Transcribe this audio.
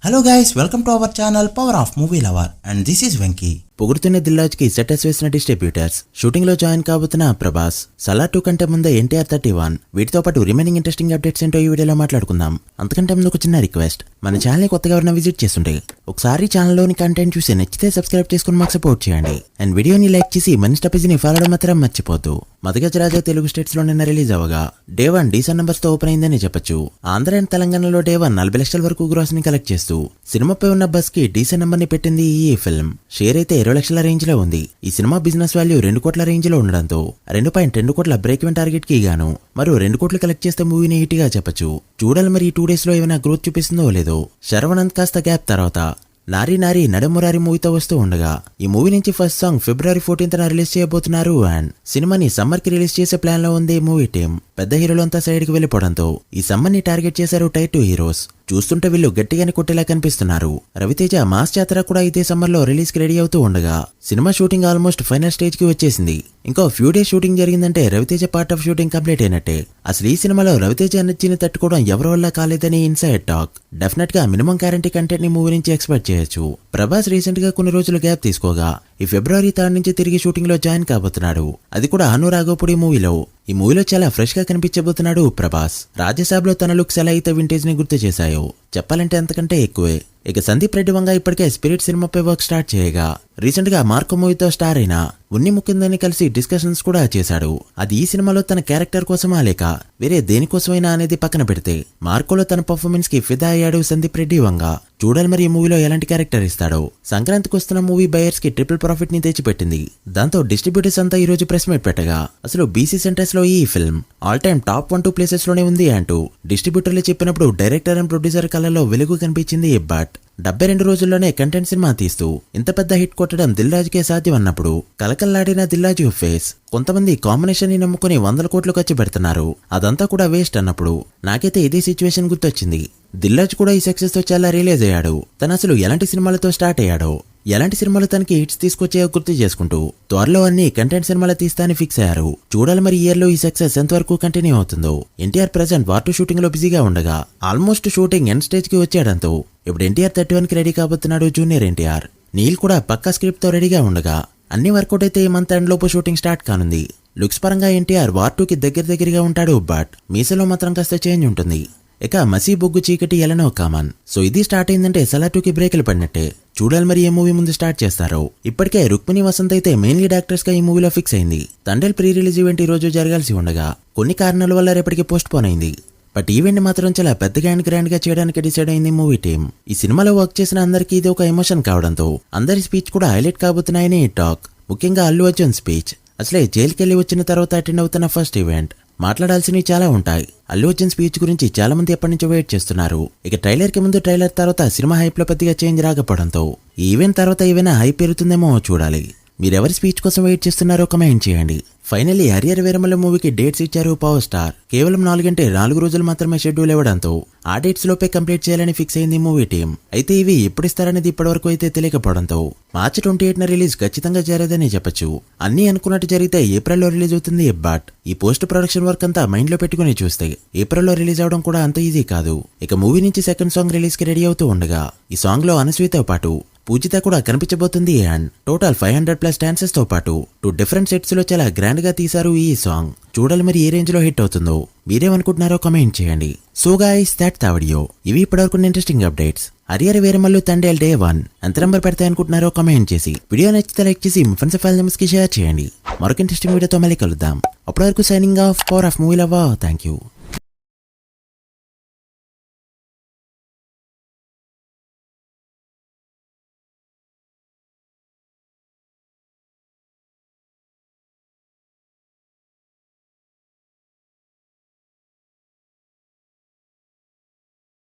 Hello guys, welcome to our channel Power of Movie Lover and this is Venky. పొగుడుతున్న Dil Raj కి setters వేసిన distributors shooting లో join కాబోతున్న ప్రభాస్ సలార్ 2 కంటే ముందే ఎన్టీఆర్ 31 వీటితో పాటు రిమైనింగ్ ఇంట్రెస్టింగ్ అప్డేట్స్ ఏంటో ఈ వీడియోలో మాట్లాడుకుందాం. అంతకంటే ముందు ఒక చిన్న రిక్వెస్ట్, మన ఛానల్ ని కొత్తగా ఎవరైనా విజిట్ చేస్తుంటే ఒకసారి ఛానల్లోని కంటెంట్ చూసి నచ్చితే సబ్స్క్రైబ్ చేసుకుని మాకు సపోర్ట్ చేయండి అండ్ వీడియోని లైక్ చేసి మన స్టపేజ్ ని ఫాలో అవడం మాత్రం మర్చిపోద్దు. మదగజరాజా తెలుగు స్టేట్స్ లో నిన్న రిలీజ్ అవగా డే 1 డీసెంట్ నంబర్స్ తో ఓపెన్ అయిందని చెప్పొచ్చు. ఆంధ్ర అండ్ తెలంగాణలో డే 1 40 లక్షల వరకు గ్రాస్ ని కలెక్ట్ చేస్తూ సినిమాపై ఉన్న బస్ కి డీసెంట్ నంబర్ ని పెట్టింది ఈ ఫిల్మ్. షేర్ అయితే 20 లక్షల రేంజ్ లో ఉంది. ఈ సినిమా బిజినెస్ వాల్యూ 2 కోట్ల రేంజ్ లో ఉండడంతో 2.2 కోట్ల బ్రేక్ ఈవెన్ టార్గెట్ కి గాను మరో 2 కోట్లు కలెక్ట్ చేస్తే మూవీని హిట్ గా చెప్పొచ్చు. చూడాలి మరి ఈ 2 డేస్ లో ఏమైనా గ్రోత్ చూపిస్తుందో లేదో. శరవణంత్ కాస్త గ్యాప్ తర్వాత నారీ నారీ నడమురారి మూవీతో వస్తూ ఉండగా ఈ మూవీ నుంచి ఫస్ట్ సాంగ్ ఫిబ్రవరి 14th రిలీజ్ చేయబోతున్నారు అండ్ సినిమాని సమ్మర్ కి రిలీజ్ చేసే ప్లాన్ లో ఉంది మూవీ టీం. పెద్ద హీరోలంతా సైడ్ కి వెళ్లిపోవడంతో ఈ సమ్మర్ ని టార్గెట్ చేశారు టైర్ 2 హీరోస్. చూస్తుంటే వీళ్ళు గట్టిగానే కొట్టేలా కనిపిస్తున్నారు. రవితేజ మాస్ జాతర కూడా ఇదే సమ్మర్ లో రిలీజ్ కి రెడీ అవుతూ ఉండగా cinema shooting almost final stage కి వచ్చేసింది. ఇంకో ఫ్యూ డేస్ షూటింగ్ జరిగిందంటే Ravi Teja part of shooting complete అయినట్టే. అసలు ఈ సినిమాలో రవితేజ ఎనర్జీని తట్టుకోవడం ఎవరి వల్ల కాలేదని ఇన్సైడ్ టాక్. డెఫినెట్ గా మినిమం గ్యారంటీ కంటెంట్ ని మూవీ నుంచి ఎక్స్పెక్ట్ చేయొచ్చు. ప్రభాస్ రీసెంట్ గా కొన్ని రోజులు గ్యాప్ తీసుకోగా ఈ ఫిబ్రవరి 3 నుంచి తిరిగి షూటింగ్ లో జాయిన్ కాబోతున్నాడు. అది కూడా అనురాగోపుడి మూవీలో. ఈ మూవీలో చాలా ఫ్రెష్ గా కనిపించబోతున్నాడు ప్రభాస్. రాజ్యసభ లో తన లుక్స్ ఎలా అయితే వింటేజ్ ని గుర్తు చేశాయో చెప్పాలంటే అంతకంటే ఎక్కువే. ఇక సందీప్ రెడ్డి వంగ ఇప్పటికే స్పిరిట్ సినిమాపై వర్క్ స్టార్ట్ చేయగా రీసెంట్ గా మార్కో మూవీతో స్టార్ అయిన ఉన్ని ముకుందని కలిసి డిస్కషన్స్ కూడా చేశాడు. అది ఈ సినిమాలో తన క్యారెక్టర్ కోసమా లేక వేరే దేనికోసమైనా అనేది పక్కన పెడితే మార్కోలో తన పర్ఫార్మెన్స్ కి ఫిదా అయ్యాడు సందీప్ రెడ్డి వంగ. చూడాలి మరి ఈ మూవీలో ఎలాంటి క్యారెక్టర్ ఇస్తాడో. సంక్రాంతికి వస్తున్న మూవీ బయర్స్ కి ట్రిపుల్ ప్రాఫిట్ ని తెచ్చిపెట్టింది. దాంతో డిస్ట్రిబ్యూటర్స్ అంతా ఈ రోజు ప్రెస్ మీట్ పెట్టగా అసలు బీసీ సెంటర్స్ లో ఈ film all time top 1-2 places లోనే ఉంది అంటూ డిస్ట్రిబ్యూటర్లు చెప్పినప్పుడు డైరెక్టర్ అండ్ ప్రొడ్యూసర్ కళ్ళలో వెలుగు కనిపించింది. బట్ 72 రోజుల్లోనే కంటెంట్ సినిమా తీస్తూ ఇంత పెద్ద హిట్ కొట్టడం దిల్రాజుకే సాధ్యం అన్నప్పుడు కలకల్లాడిన దిల్రాజు ఫేస్. కొంతమంది కాంబినేషన్ ని నమ్ముకుని 100 కోట్లు ఖర్చు పెడుతున్నారు, అదంతా కూడా వేస్ట్ అన్నప్పుడు నాకైతే ఇదే సిచ్యువేషన్ గుర్తొచ్చింది. దిల్రాజు కూడా ఈ సక్సెస్ తో చాలా రియలైజ్ అయ్యాడు. తను అసలు ఎలాంటి సినిమాలతో స్టార్ట్ అయ్యాడో, ఎలాంటి సినిమాలు తనకి హిట్స్ తీసుకొచ్చాయో గుర్తు చేసుకుంటూ త్వరలో అన్ని కంటెంట్ సినిమాలు తీస్తా అని ఫిక్స్ అయ్యారు. చూడాలి మరి ఇయర్ లో ఈ సక్సెస్ ఎంతవరకు కంటిన్యూ అవుతుందో. ఎన్టీఆర్ ప్రెజెంట్ వార్ 2 షూటింగ్ లో బిజీగా ఉండగా ఆల్మోస్ట్ షూటింగ్ ఎండ్ స్టేజ్ కి వచ్చాడంతో ఇప్పుడు ఎన్టీఆర్ 31 కి రెడీ కాబోతున్నాడు జూనియర్ ఎన్టీఆర్. నీల్ కూడా పక్కా స్క్రిప్ట్ తో రెడీగా ఉండగా అన్ని వర్కౌట్ అయితే ఈ మంత్ ఎండ్ లోపు షూటింగ్ స్టార్ట్ కానుంది. లుక్స్ పరంగా ఎన్టీఆర్ వార్ 2 కి దగ్గరగా ఉంటాడు. బట్ మీసలో మాత్రం కాస్త చేంజ్ ఉంటుంది. ఇక మసీ బొగ్గు చీకటి ఎలనో కామన్. సో ఇది స్టార్ట్ అయిందంటే సలార్ 2 కి బ్రేకులు పడినట్టే. చూడాలి మరి ఏ మూవీ ముందు స్టార్ట్ చేస్తారో. ఇప్పటికే రుక్మిణి వసంత్ అయితే మెయిన్ లీడ్ యాక్టర్స్ గా ఈ మూవీలో ఫిక్స్ అయింది. తండ్రి ప్రీ రిలీజ్ ఈవెంట్ ఈ రోజు జరగాల్సి ఉండగా కొన్ని కారణాల వల్ల రేపటికి పోస్ట్ పోన్ అయింది. బట్ ఈవెంట్ మాత్రం చాలా పెద్దగా అండ్ గ్రాండ్ గా చేయడానికి డిసైడ్ అయింది మూవీ టీం. ఈ సినిమాలో వర్క్ చేసిన అందరికీ ఇది ఒక ఎమోషన్ కావడంతో అందరి స్పీచ్ కూడా హైలైట్ కాబోతున్నాయని టాక్. ముఖ్యంగా అల్లు అర్జున్ స్పీచ్. అసలే జైలుకెళ్లి వచ్చిన తర్వాత అటెండ్ అవుతున్న ఫస్ట్ ఈవెంట్. మాట్లాడాల్సినవి చాలా ఉంటాయి. అల్లు అర్జున్ స్పీచ్ గురించి చాలా మంది ఎప్పటి నుంచో వెయిట్ చేస్తున్నారు. ఇక ట్రైలర్ కి ముందు ట్రైలర్ తర్వాత సినిమా హైప్ లో పెద్దగా చేంజ్ రాకపోవడంతో ఈ ఈవెంట్ తర్వాత ఏవైనా హైప్ పెరుగుతుందేమో చూడాలి. మీరెవరి స్పీచ్ కోసం వెయిట్ చేస్తున్నారో కమెంట్ చేయండి. ఫైనల్లీ హరియర్ వీరమల మూవీకి డేట్స్ ఇచ్చారు పవర్ స్టార్. కేవలం 4 రోజులు మాత్రమే షెడ్యూల్ ఇవ్వడంతో ఆ డేట్స్ లోపే కంప్లీట్ చేయాలని ఫిక్స్ అయింది మూవీ టీం. అయితే ఇవి ఎప్పుడు ఇస్తారనేది ఇప్పటివరకు అయితే తెలియకపోవడంతో మార్చి 28న రిలీజ్ ఖచ్చితంగా జరగదని చెప్పొచ్చు. అన్ని అనుకున్నట్టు జరిగితే ఏప్రిల్లో రిలీజ్ అవుతుంది. బట్ ఈ పోస్ట్ ప్రొడక్షన్ వర్క్ అంతా మైండ్ లో పెట్టుకుని చూస్తే ఏప్రిల్లో రిలీజ్ అవడం కూడా అంత ఈజీ కాదు. ఇక మూవీ నుంచి సెకండ్ సాంగ్ రిలీజ్ కి రెడీ అవుతూ ఉండగా ఈ సాంగ్ లో అనసూయతో పాటు పూజిత కూడా కనిపించబోతుంది. అండ్ టోటల్ 500+ డాన్సెస్ తో పాటు 2 డిఫరెంట్ సెట్స్ లో చాలా గ్రాండ్ గా తీశారు ఈ సాంగ్. చూడాలి మరి ఏ రేంజ్ లో హిట్ అవుతుందో. మీరేమనుకుంటున్నారో కమెంట్ చేయండి. So guys that the video. ఇవి ఇప్పటివరకు interesting updates. Harrier Veeramallu Thandel day 1 ఎంత నెంబర్ పెడతాయి అనుకుంటున్నారో కమెంట్ చేసి వీడియో నచ్చితే లైక్ చేసి మీ ఫ్రెండ్స్ కి షేర్ చేయండి. మరొక ఇంట్రెస్టింగ్ వీడియోతో మళ్ళీ కలుద్దాం. అప్పటి వరకు signing off. Power of movie lover. Thank you.